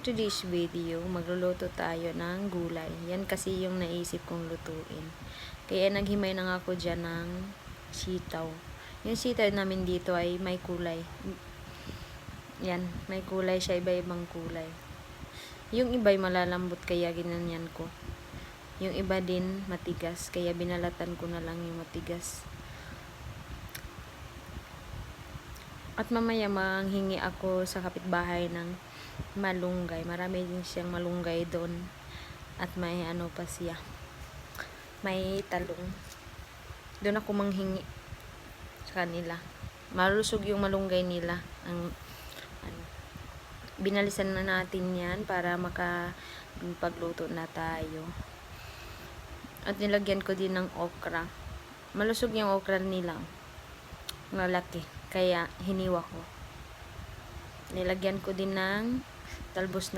Today's video, magluluto tayo ng gulay. Yan kasi yung naisip kong lutuin. Kaya naghimay na nga ako dyan ng sitaw. Yung sitaw namin dito ay may kulay. Yan, may kulay siya, iba-ibang kulay. Yung iba ay malalambot kaya ginanyan ko. Yung iba din matigas, kaya binalatan ko na lang yung matigas. At mamaya manghingi ako sa kapitbahay ng malunggay. Marami din siyang malunggay doon. At may ano pa siya. May talong. Doon ako manghingi sa kanila. Malusog yung malunggay nila. Binalisan na natin yan para makapagluto na tayo. At nilagyan ko din ng okra. Malusog yung okra nila. Malaki. Kaya hiniwa ko. Nilagyan ko din ng talbos na